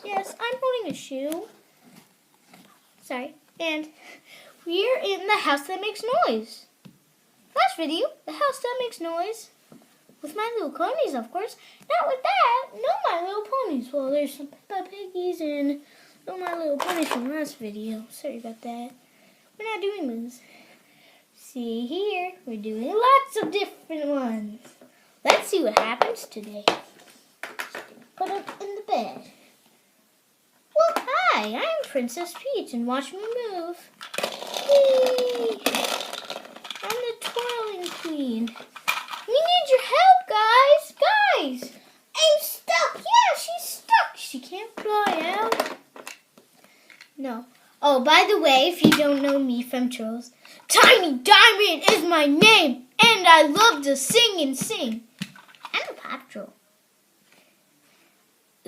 Yes, I'm holding a shoe. Sorry. And we're in the house that makes noise. Last video, the house that makes noise. With My Little Ponies, of course. Not with that. No My Little Ponies. Well, there's some Peppa Piggies and no My Little Ponies from last video. Sorry about that. We're not doing those. See here, we're doing lots of different ones. Let's see what happens today. Put them in the bed. Well, hi, I'm Princess Peach, and watch me move. Whee! I'm the twirling queen. We need your help, guys! Guys! I'm stuck! Yeah, she's stuck! She can't fly out. No. Oh, by the way, if you don't know me from Trolls, Tiny Diamond is my name, and I love to sing and sing. I'm a pop troll.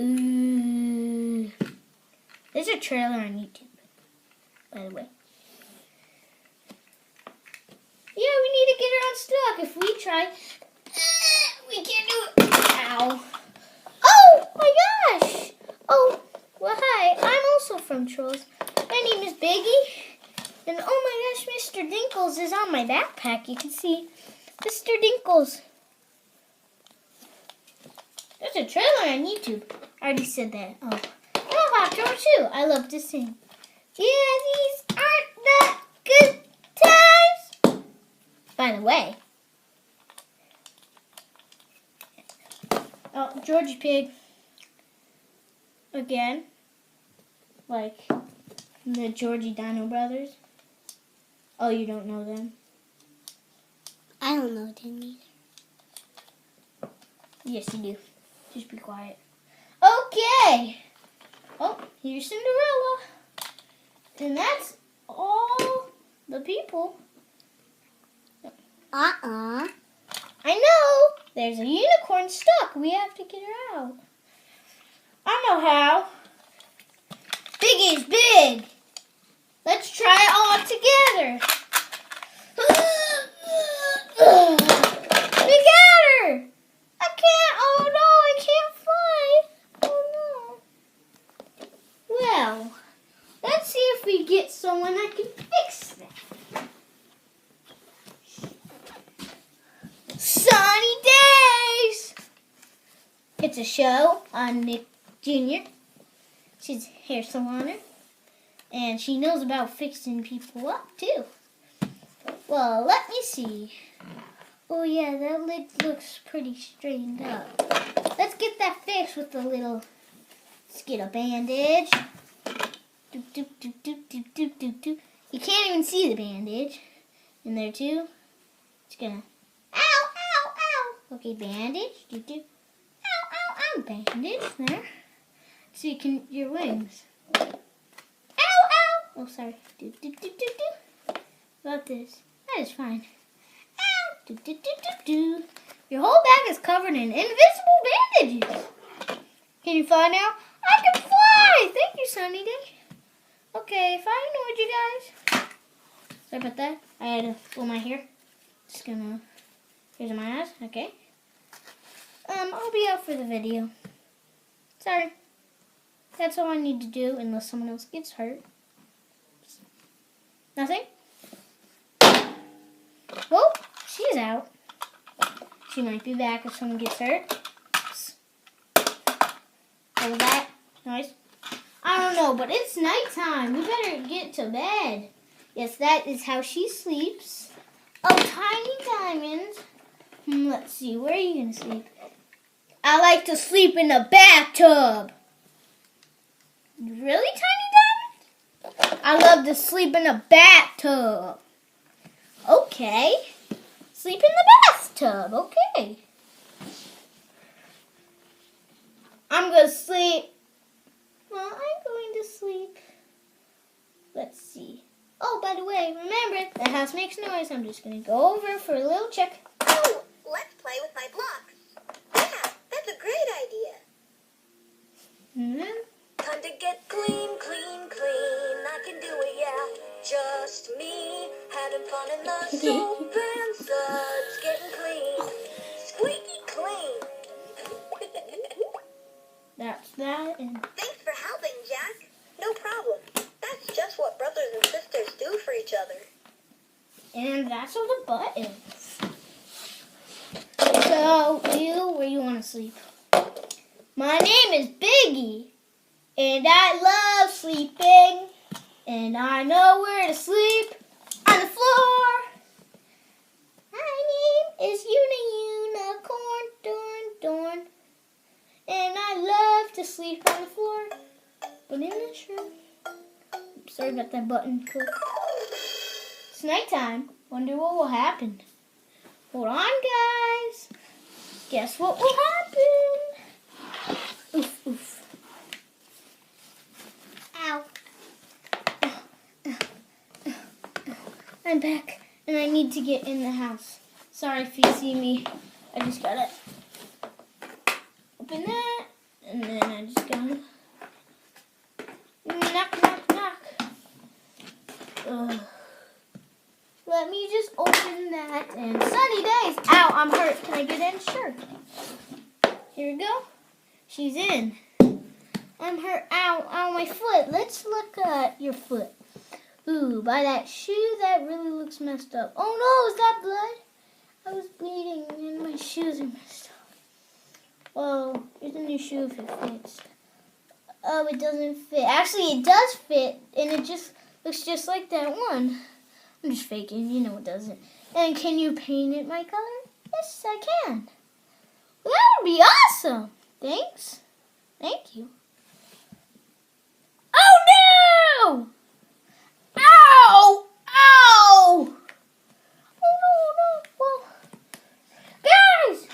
Ooh. There's a trailer on YouTube, by the way. Yeah, we need to get her unstuck. If we try, we can't do it. Ow. Oh, my gosh. Oh, well, hi. I'm also from Trolls. My name is Biggie. And oh my gosh, Mr. Dinkles is on my backpack. You can see Mr. Dinkles. There's a trailer on YouTube. I already said that. Oh, I'm a pop troll too. I love to sing. Yeah, these aren't that good times. By the way. Oh, Georgie Pig. Again. Like the Georgie Dino Brothers. Oh, you don't know them? I don't know them either. Yes, you do. Just be quiet. Okay. Oh, here's Cinderella. And that's all the people. Uh-uh. I know. There's a unicorn stuck. We have to get her out. I know how. Big is big. Let's try it all together. We got her. I can't. Oh no, I can't fly. Oh no. Well, let's see if we get someone that can fix that. Sunny Days. It's a show on Nick Jr. She's a hair saloner. And she knows about fixing people up, too. Well, let me see. Oh, yeah, that leg looks pretty straightened up. Let's get that fixed with a little... Let's get a bandage. Doop, doop, doop, doop, doop, doop, doop, doop. You can't even see the bandage in there, too. It's gonna... Ow, ow, ow. Okay, bandage. Doop, doop. Ow, ow, ow. Bandage there. So you can... Your wings. Oh, sorry. Do, do, do, do, do. About this. That is fine. Ow. Do, do, do, do, do. Your whole back is covered in invisible bandages. Can you fly now? I can fly! Thank you, Sunny Day. Okay, if I annoyed you guys. Sorry about that. I had to pull my hair. Just gonna... Here's my eyes. Okay. I'll be out for the video. Sorry. That's all I need to do unless someone else gets hurt. Nothing? Well, she's out. She might be back if someone gets hurt. What was that noise? I don't know, but it's nighttime. We better get to bed. Yes, that is how she sleeps. Oh, Tiny Diamond. Let's see, where are you going to sleep? I like to sleep in the bathtub. Really, Tiny Diamond? I love to sleep in a bathtub. Okay. Sleep in the bathtub. Okay. I'm going to sleep. Well, I'm going to sleep. Let's see. Oh, by the way, remember, the house makes noise. I'm just going to go over for a little check. Oh, let's play with my blocks. Yeah, that's a great idea. Time to get clean, clean, clean. I can do it, yeah. Just me, having fun in the soap and suds, getting clean. Squeaky clean. That's that. And Thanks for helping. do for each other. And that's all the butt is. So, where you want to sleep? My name is Biggie, and I love sleeping, and I know where to sleep on the floor. My name is Unicorn, Dorn, and I love to sleep on the floor, but in this room. Sorry about that button click. It's nighttime. Wonder what will happen. Hold on, guys. Guess what will happen? Oof, oof. Ow. I'm back, and I need to get in the house. Sorry if you see me. I just gotta open that, and then I just gotta knock, knock, knock. Ugh. Let me just open that, and sunny days. Ow, I'm hurt. Can I get in? Sure. Here we go. She's in. I'm hurt. Ow, ow, my foot. Let's look at your foot. Ooh, by that shoe, that really looks messed up. Oh no, is that blood? I was bleeding, and my shoes are messed up. Well, here's a new shoe if it fits. Oh, it doesn't fit. Actually, it does fit, and it just looks just like that one. I'm just faking, you know it doesn't. And can you paint it my color? Yes, I can. Well, that would be awesome. Thanks. Thank you. Oh no! Ow! Ow! Oh no, no. Well, guys!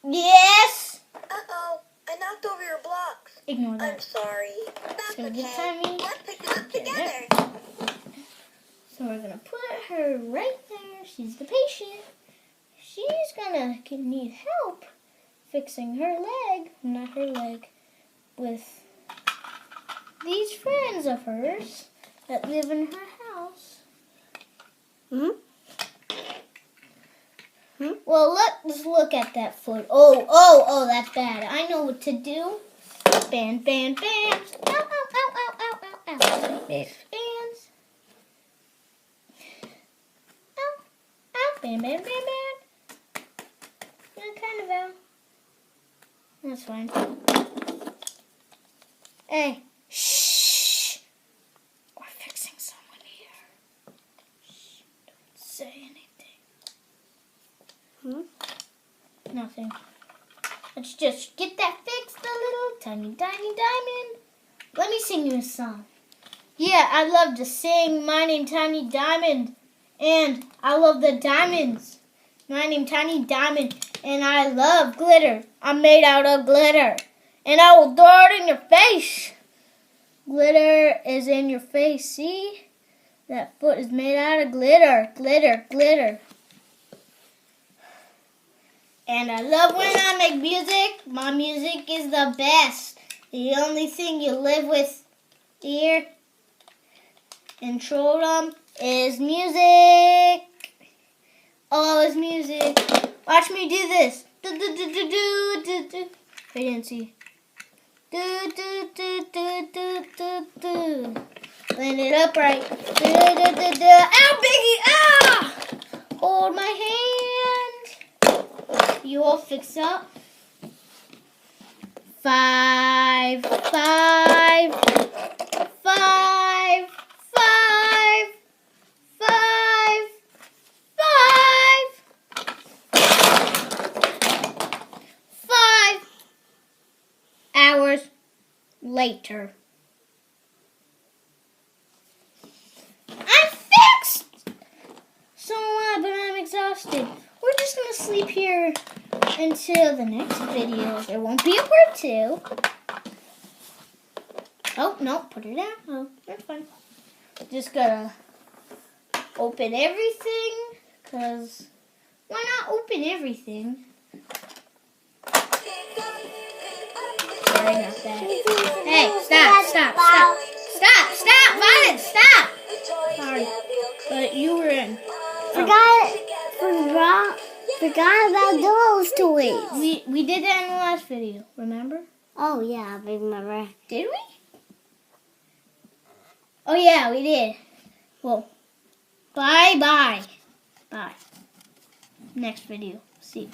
Yes? Uh-oh, I knocked over your blocks. Ignore I'm that. sorry. That's So good okay. timing. Let's pick it up Get it. together. So we're going to put her right there. She's the patient. She's going to need help fixing her leg, not her leg, with these friends of hers that live in her house. Well, let's look at that foot. Oh, that's bad. I know what to do. Band, band, bands. Ow, ow, ow, ow, ow, ow, ow. Bands. Bam, bam, bam, bam. Kind of out. That's fine. Hey, shh. We're fixing someone here. Shh. Don't say anything. Nothing. Let's just get that fixed, the little tiny, tiny diamond. Let me sing you a song. Yeah, I love to sing My Name Tiny Diamond. And I love the diamonds. My name Tiny Diamond. And I love glitter. I'm made out of glitter. And I will throw it in your face. Glitter is in your face. See? That foot is made out of glitter. Glitter, glitter. And I love when I make music. My music is the best. The only thing you live with here in Trollum is music. Oh, it's music. Watch me do this. Do, do, do, do, do, do, do. I didn't see. Do, do, do, do, do, do, do. Land it upright. Do, do, do, do. Ow, Biggie! Ah! Hold my hand. You all fix up. 5, 5, 5, 5, 5, 5 hours later. I'm fixed! So am I, but I'm exhausted. We're just going to sleep here until the next video. There won't be a part 2. Oh, no, put her down. Oh, that's fine. Just gotta open everything, because why not open everything? Sorry about that. Hey, stop, Violet, stop! Sorry, but you were in. Forgot about those toys. We did that in the last video, remember? Oh yeah, I remember. Did we? Oh yeah, we did. Well, Bye. Bye. Next video. See you.